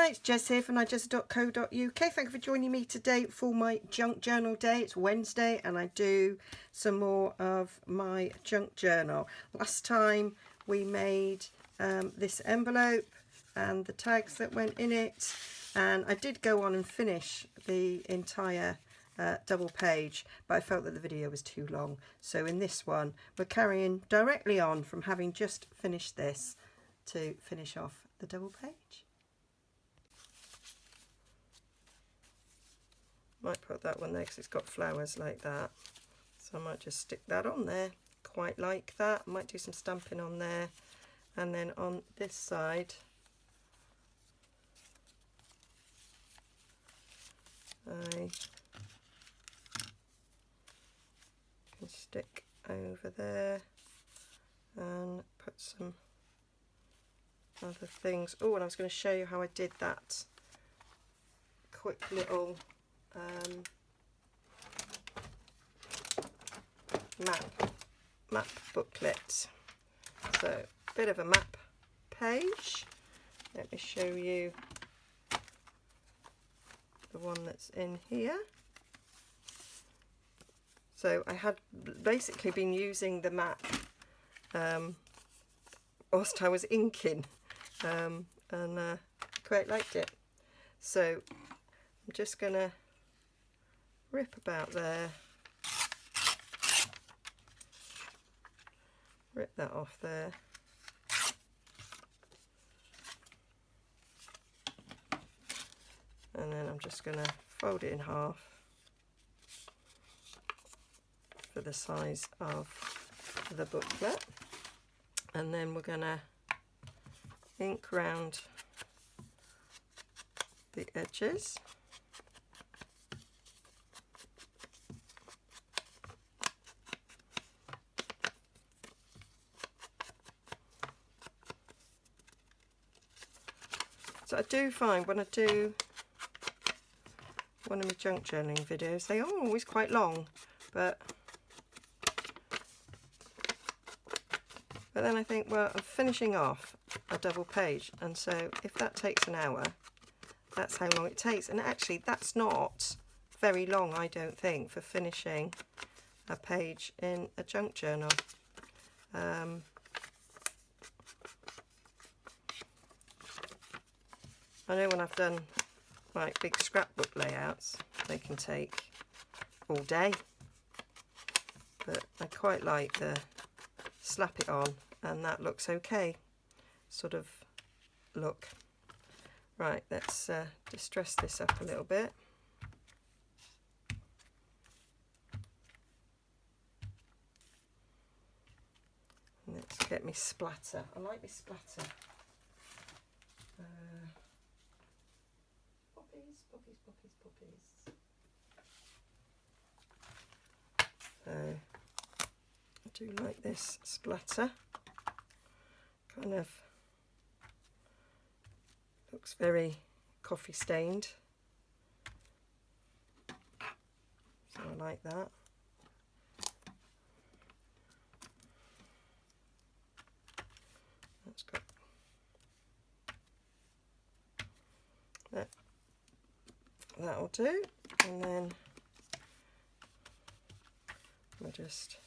Hi, it's Jess here from Nigezza.co.uk. Thank you for joining me today for my junk journal day. It's Wednesday and I do some more of my junk journal. Last time we made this envelope and the tags that went in it, and I did go on and finish the entire double page, but I felt that the video was too long. So in this one we're carrying directly on from having just finished this to finish off the double page. Might put that one there because it's got flowers like that, so I might just stick that on there. Quite like that. I might do some stamping on there, and then on this side I can stick over there and put some other things. Oh, and I was going to show you how I did that quick little map booklet. So a bit of a map page. Let me show you the one that's in here. So I had basically been using the map whilst I was inking, and quite liked it. So I'm just gonna rip about there, rip that off there, and then I'm just going to fold it in half for the size of the booklet, and then we're going to ink round the edges. So I do find when I do one of my junk journaling videos, they are always quite long, but then I think, well, I'm finishing off a double page, and so if that takes an hour, that's how long it takes. And actually that's not very long, I don't think, for finishing a page in a junk journal. I know when I've done like big scrapbook layouts, they can take all day, but I quite like the slap it on and that looks okay sort of look. Right, let's distress this up a little bit. And let's get me splatter. I like me splatter. Poppies. So I do like this splatter. Kind of looks very coffee stained. So I like that. That's got that. That'll do, and then we'll just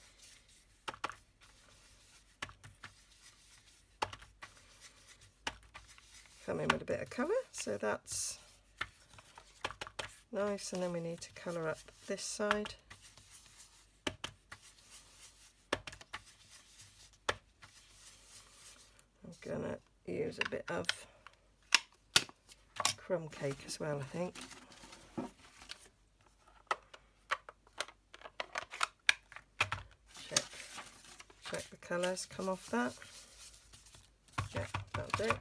come in with a bit of colour, so that's nice. And then we need to colour up this side. I'm gonna use a bit of crumb cake as well, I think. Check the colours come off that. Yeah, that'll do.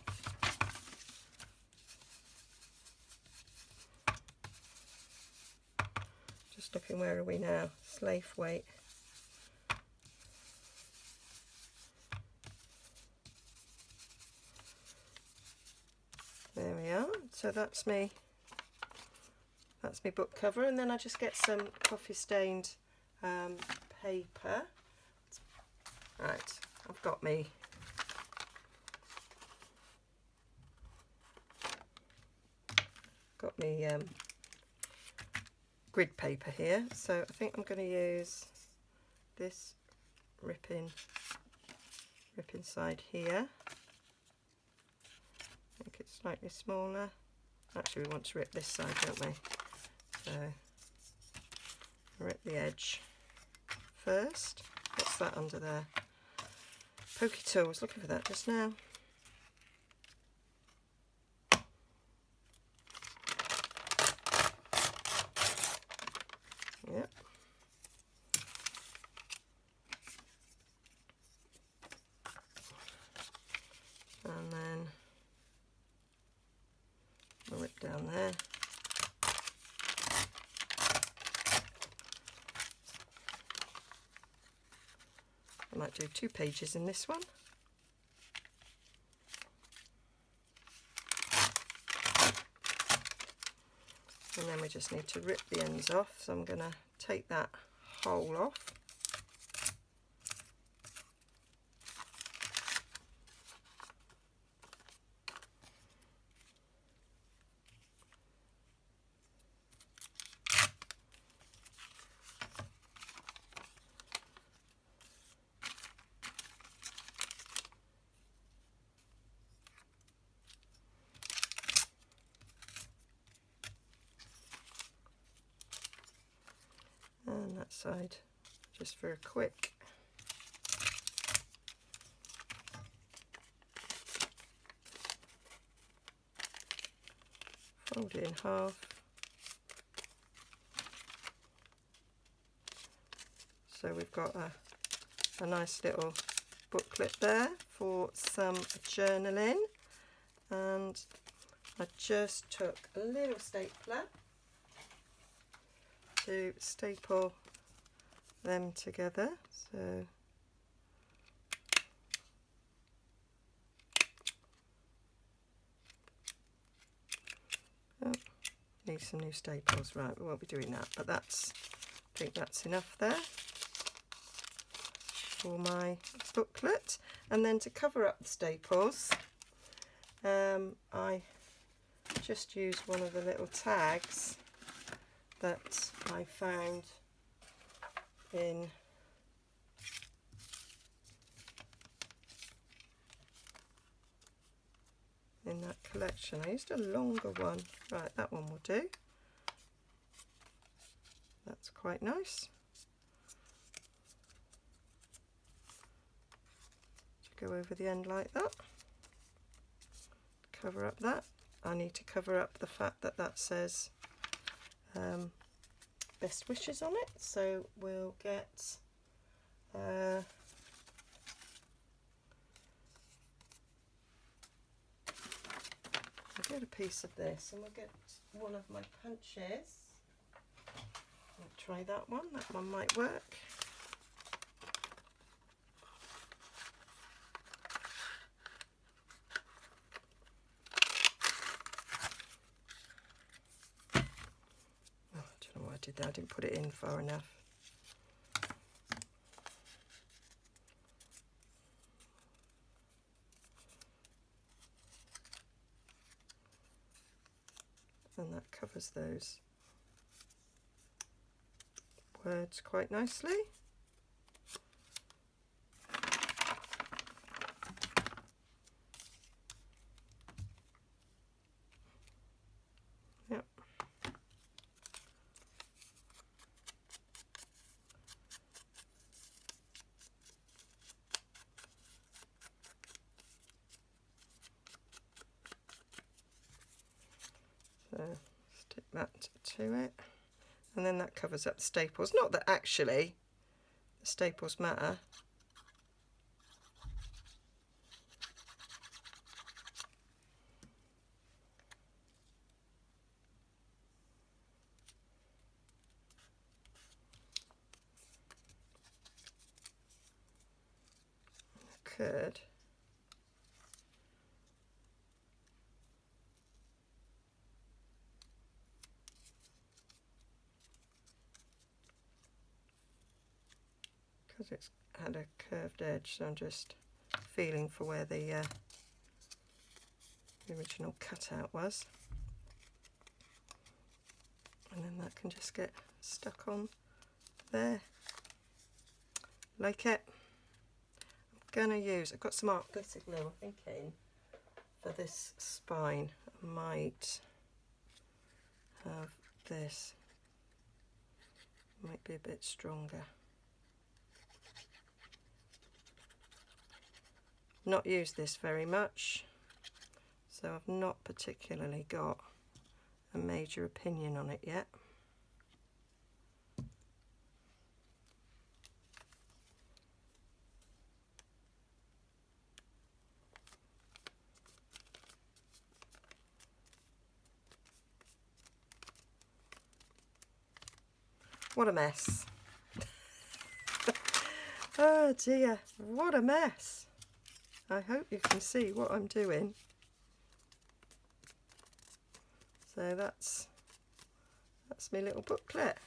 Just looking, where are we now? Slave weight. There we are. So that's me book cover, and then I just get some coffee stained paper. Right, I've got me got me grid paper here, so I think I'm going to use this ripping side here. Make it slightly smaller. Actually, we want to rip this side, don't we? So rip the edge first. What's that under there? Pokey tool. I was looking for that just now. Yep. And then we'll rip down there. I might do 2 pages in this one. And then we just need to rip the ends off, so I'm going to take that hole off. And that side, just for a quick fold it in half. So we've got a nice little booklet there for some journaling, and I just took a little stapler to staple them together. So need some new staples. Right, we won't be doing that, but I think that's enough there for my booklet. And then to cover up the staples, I just used one of the little tags that I found in that collection. I used a longer one. Right, that one will do. That's quite nice. To go over the end like that. Cover up that. I need to cover up the fact that that says best wishes on it, so we'll get we'll get a piece of this, and we'll get one of my punches. I'll try that one might work. Did that, I didn't put it in far enough. And that covers those words quite nicely. Yep. So stick that to it, and then that covers up the staples. Not that actually the staples matter. Could because it's had a curved edge, so I'm just feeling for where the original cutout was. and then that can just get stuck on there like it. I'm going to use, I've got some art glitter glue, I'm thinking for this spine I might have this, might be a bit stronger. Not used this very much, so I've not particularly got a major opinion on it yet. What a mess. Oh dear, what a mess. I hope you can see what I'm doing. So that's my little booklet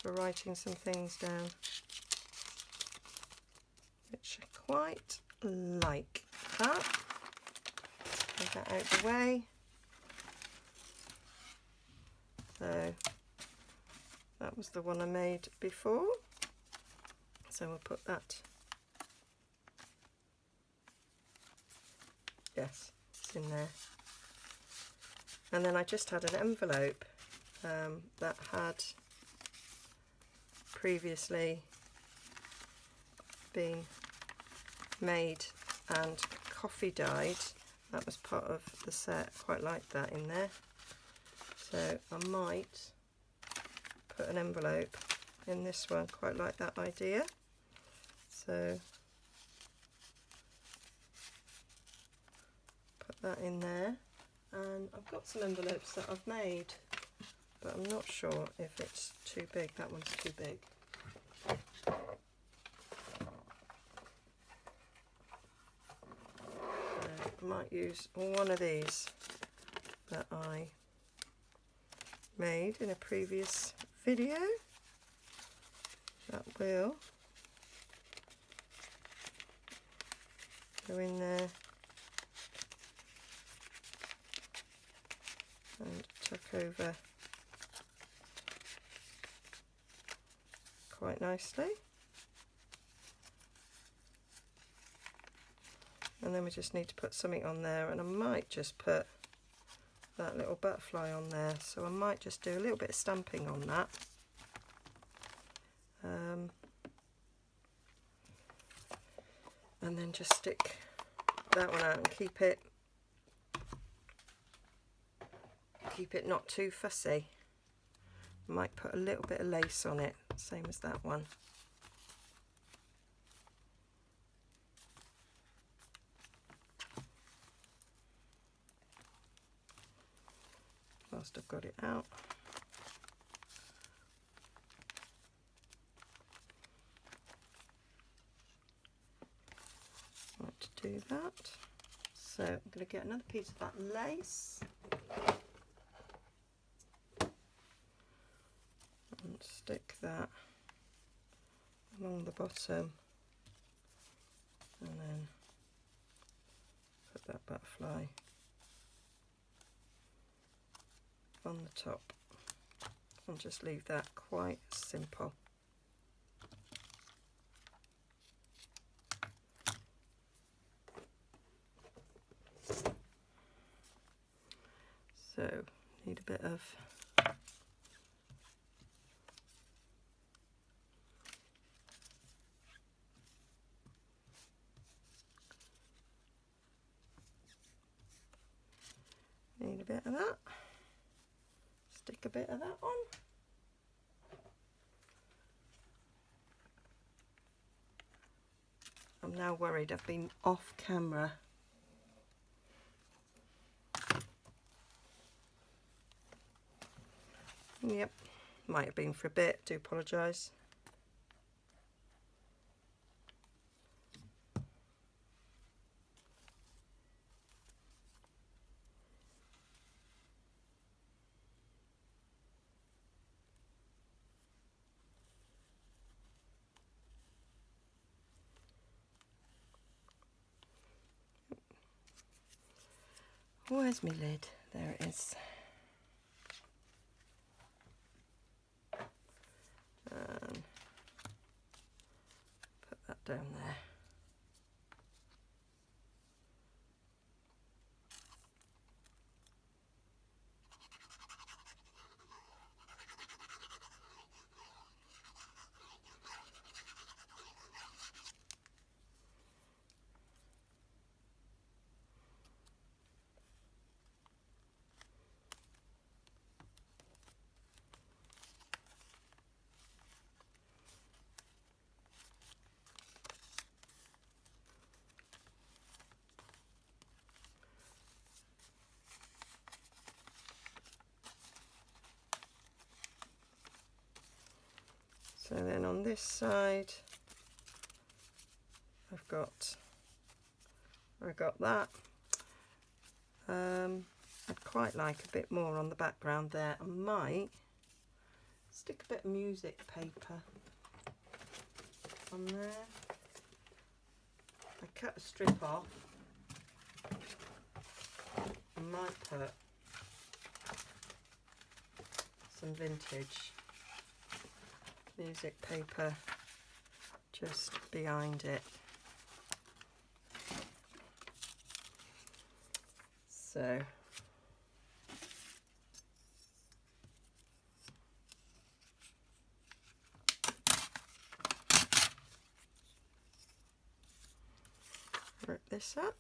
for writing some things down, which I quite like. Get that out of the way. So that was the one I made before, so we'll put that, yes, it's in there. And then I just had an envelope that had previously been made and coffee dyed. That was part of the set. Quite like that in there, so I might put an envelope in this one. Quite like that idea, so put that in there. And I've got some envelopes that I've made, but I'm not sure if it's too big. That one's too big. I might use one of these that I made in a previous video. That will go in there and tuck over quite nicely. And then we just need to put something on there, and I might just put that little butterfly on there, so I might just do a little bit of stamping on that. And then just stick that one out and keep it not too fussy. Might put a little bit of lace on it, same as that one. Whilst I've got it out. Like to do that. So I'm going to get another piece of that lace and stick that along the bottom, and then put that butterfly on the top, and just leave that quite simple. So need a bit of that. Stick a bit of that on. I'm now worried I've been off camera. Yep, might have been for a bit, do apologise. Where's my lid? There it is. down there. So then on this side, I've got that. I'd quite like a bit more on the background there. I might stick a bit of music paper on there. I cut a strip off. I might put some vintage music paper just behind it. So rip this up.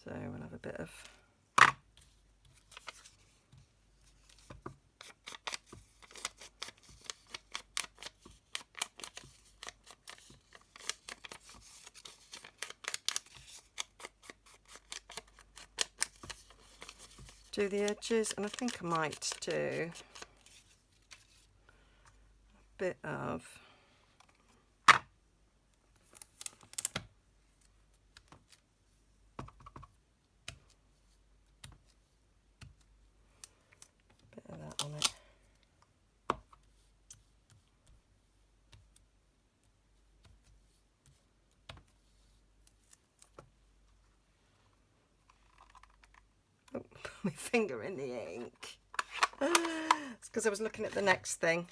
So we'll have a bit of do the edges, and I think I might do a bit of that on it. Oh, my finger in the ink. It's because I was looking at the next thing.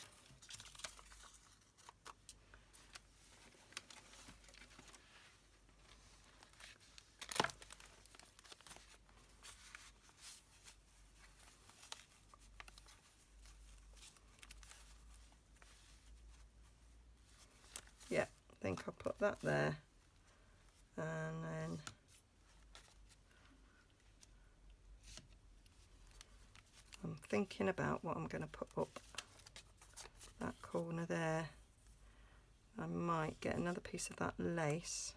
Yeah, I think I'll put that there, and then I'm thinking about what I'm going to put up that corner there. I might get another piece of that lace.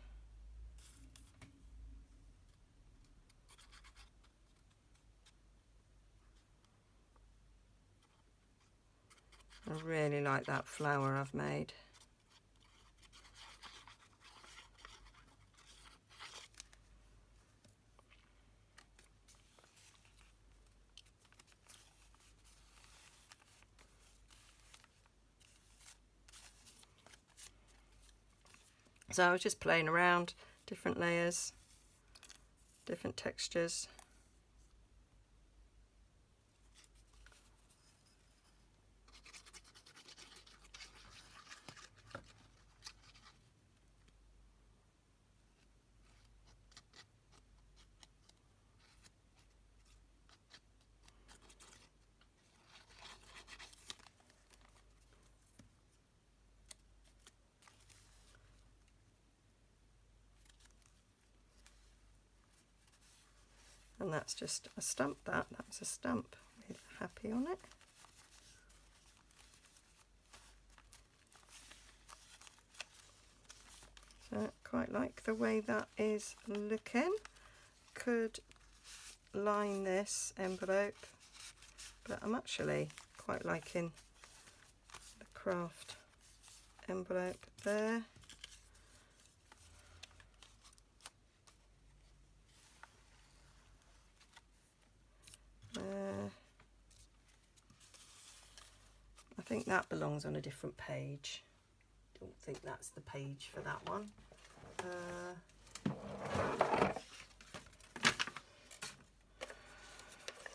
I really like that flower I've made. So I was just playing around, different layers, different textures. And that's just a stamp. That's a stamp with happy on it. So I quite like the way that is looking. Could line this envelope, but I'm actually quite liking the craft envelope there. think that belongs on a different page. Don't think that's the page for that one.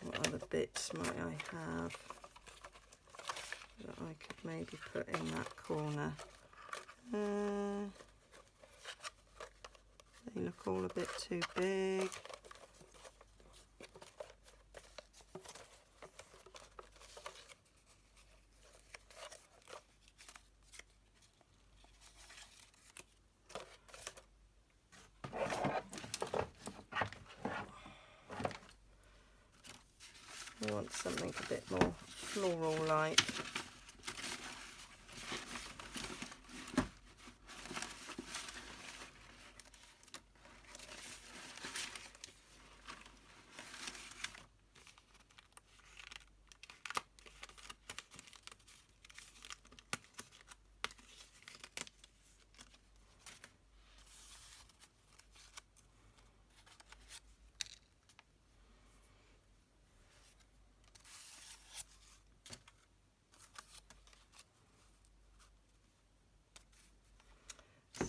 What other bits might I have that I could maybe put in that corner? They look all a bit too big. I want something a bit more floral-like.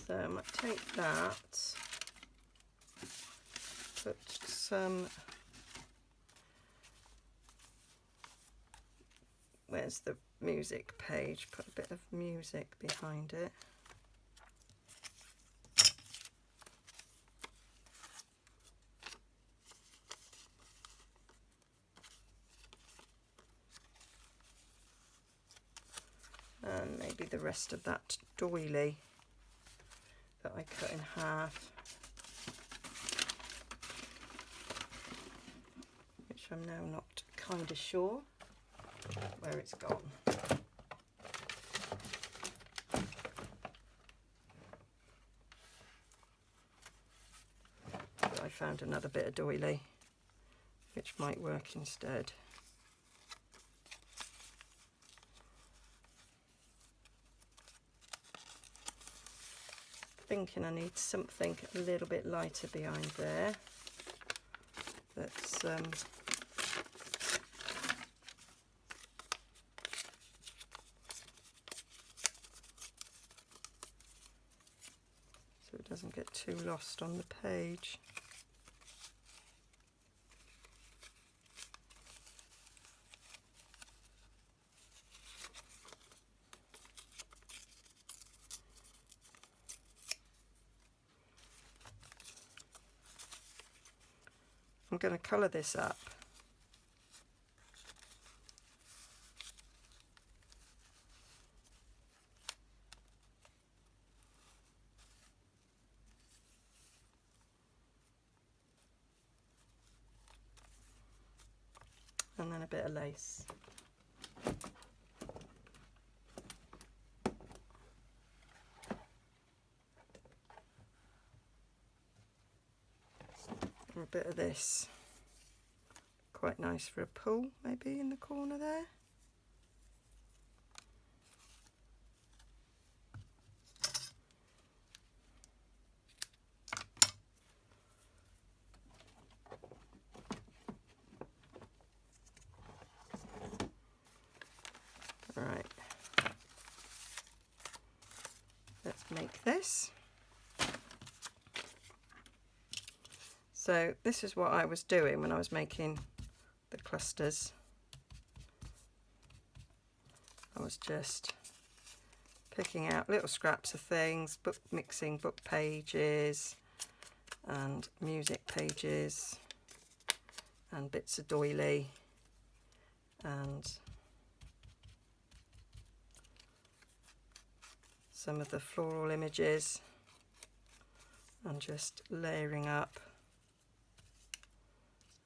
So I might take that, put some, where's the music page, put a bit of music behind it. And maybe the rest of that doily that I cut in half, which I'm now not kind of sure where it's gone. But I found another bit of doily which might work instead. Thinking I need something a little bit lighter behind there. That's so it doesn't get too lost on the page. I'm going to colour this up. And then a bit of lace. And a bit of this. Quite nice for a pull, maybe in the corner there. Right, let's make this. So this is what I was doing when I was making the clusters. I was just picking out little scraps of things, mixing book pages and music pages and bits of doily and some of the floral images, and just layering up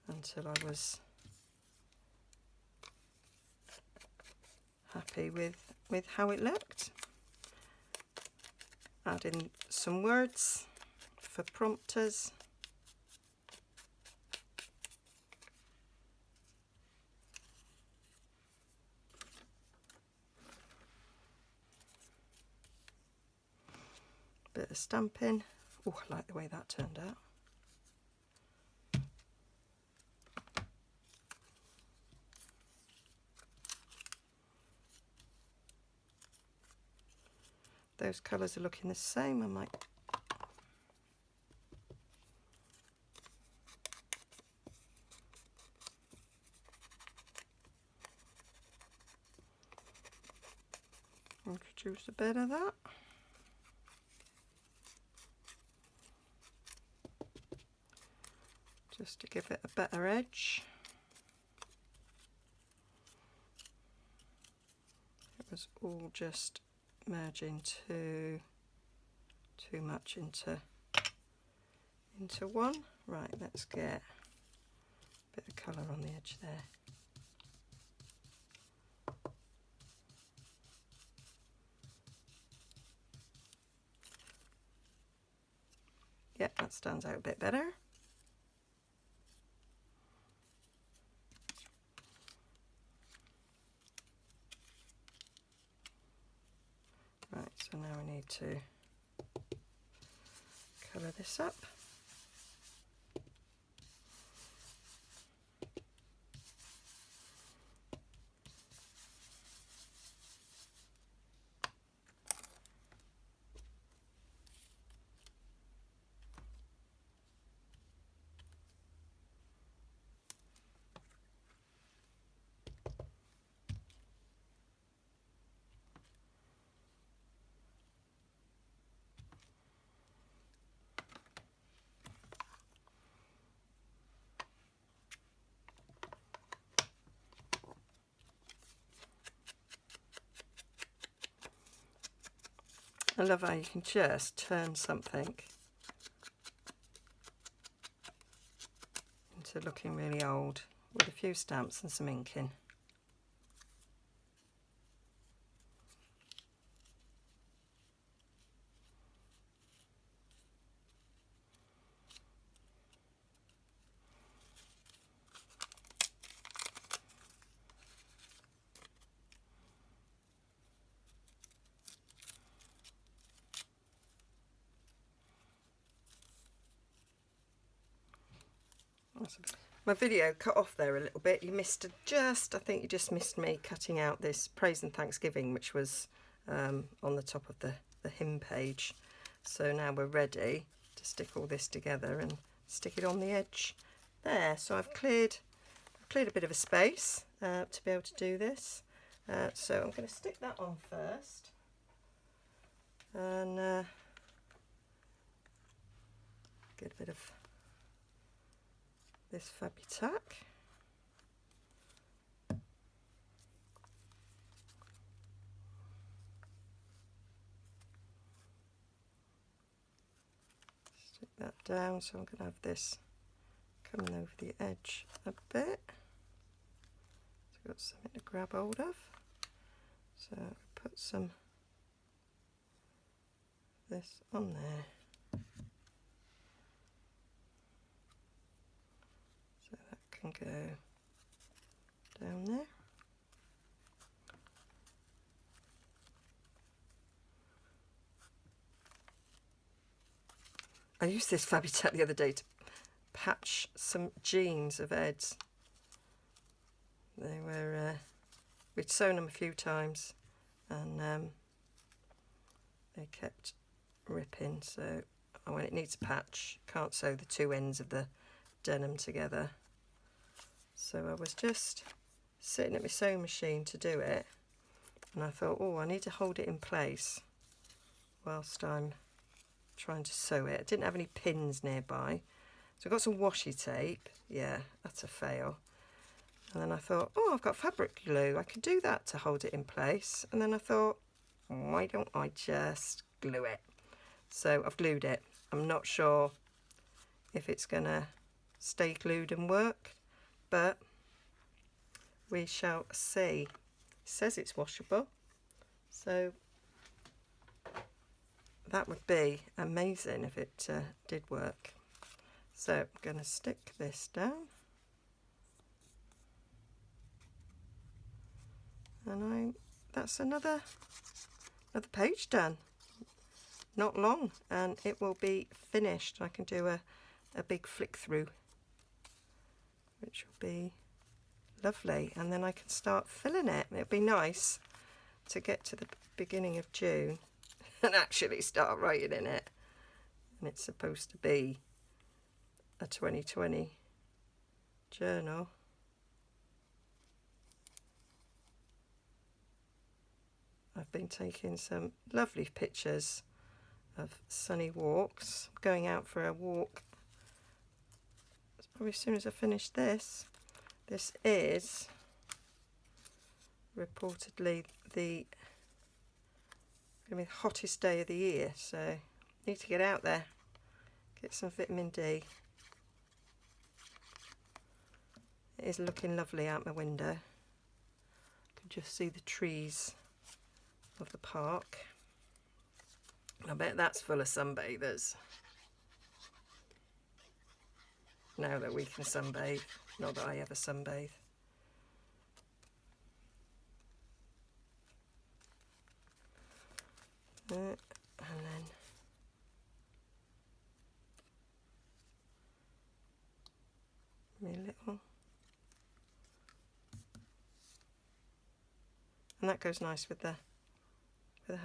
until I was happy with how it looked. Add in some words for prompters. Bit of stamping. Oh, I like the way that turned out. those colours are looking the same, I might introduce a bit of that. Just to give it a better edge. It was all just merging too much into one. Right, let's get a bit of colour on the edge there. Yep, that stands out a bit better. Right, so now we need to colour this up. I love how you can just turn something into looking really old with a few stamps and some ink in. My video cut off there a little bit. You missed I think you just missed me cutting out this Praise and Thanksgiving, which was on the top of the hymn page. So now we're ready to stick all this together and stick it on the edge there. So I've cleared a bit of a space to be able to do this. So I'm going to stick that on first, and get a bit of this Fabitac. Stick that down, so I'm going to have this coming over the edge a bit. So I've got something to grab hold of. So put some this on there. So that can go down there. I used this Fabitac the other day to patch some jeans of Ed's. They were, we'd sewn them a few times, and they kept ripping, so when it needs a patch, can't sew the two ends of the denim together. So I was just sitting at my sewing machine to do it, and I thought, oh, I need to hold it in place whilst I'm trying to sew it. I didn't have any pins nearby, so I got some washi tape. Yeah, that's a fail. And then I thought, oh, I've got fabric glue, I could do that to hold it in place. And then I thought, why don't I just glue it? So I've glued it. I'm not sure if it's gonna stay glued and work, but we shall see. It says it's washable, so that would be amazing if it did work. So I'm going to stick this down, and that's another page done. Not long, and it will be finished. I can do a big flick through, which will be lovely, and then I can start filling it. It'll be nice to get to the beginning of June and actually start writing in it. And it's supposed to be a 2020 journal. I've been taking some lovely pictures of sunny walks, going out for a walk. Probably as soon as I finish this. This is reportedly the hottest day of the year, so need to get out there, get some vitamin D. It is looking lovely out my window. I can just see the trees of the park. I bet that's full of sunbathers. Now that we can sunbathe, not that I ever sunbathe. And then my little, and that goes nice with the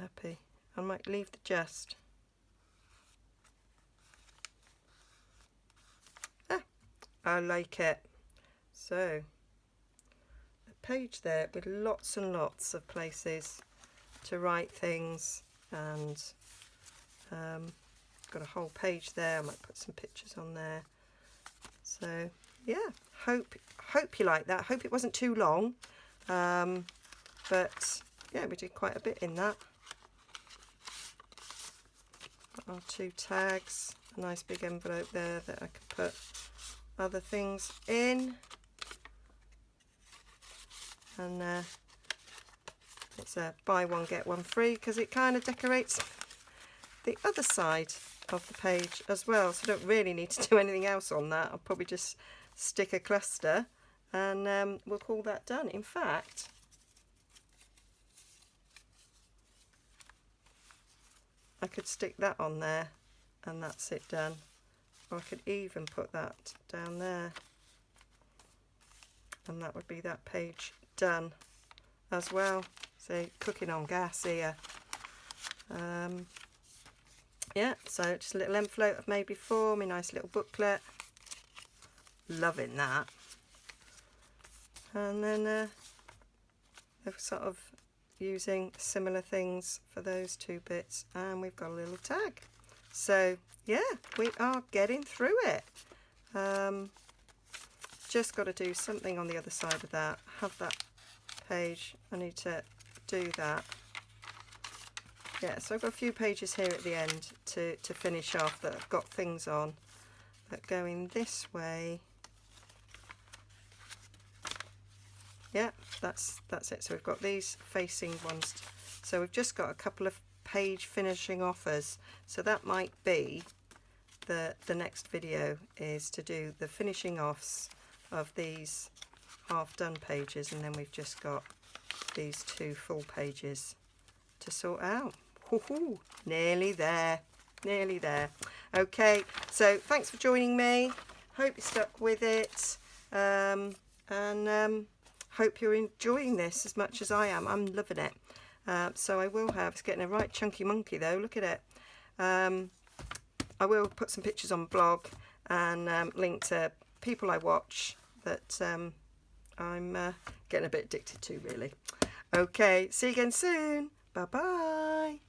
happy. I might leave the just. I like it. So a page there with lots and lots of places to write things, and got a whole page there. I might put some pictures on there. So yeah, hope you like that. Hope it wasn't too long, but yeah, we did quite a bit in that. Got our 2 tags, a nice big envelope there that I could put other things in, and it's a buy one get one free because it kind of decorates the other side of the page as well, so I don't really need to do anything else on that. I'll probably just stick a cluster and we'll call that done. In fact, I could stick that on there and that's it done. Or I could even put that down there and that would be that page done as well. So cooking on gas here. Yeah, so just a little envelope I've made before, my nice little booklet. Loving that. And then they're sort of using similar things for those 2 bits, and we've got a little tag. So yeah, we are getting through it. Just got to do something on the other side of that. Have that page. I need to do that. Yeah, so I've got a few pages here at the end to finish off that I've got things on that go in this way. Yeah, that's it. So we've got these facing ones. So we've just got a couple of page finishing offers. So that might be the next video, is to do the finishing offs of these half done pages, and then we've just got these 2 full pages to sort out. Woohoo! Nearly there, nearly there. Okay, so thanks for joining me. Hope you stuck with it, and hope you're enjoying this as much as I am. I'm loving it. So I will have, it's getting a right chunky monkey though, look at it. I will put some pictures on the blog and link to people I watch that I'm getting a bit addicted to, really. Okay, see you again soon. Bye bye.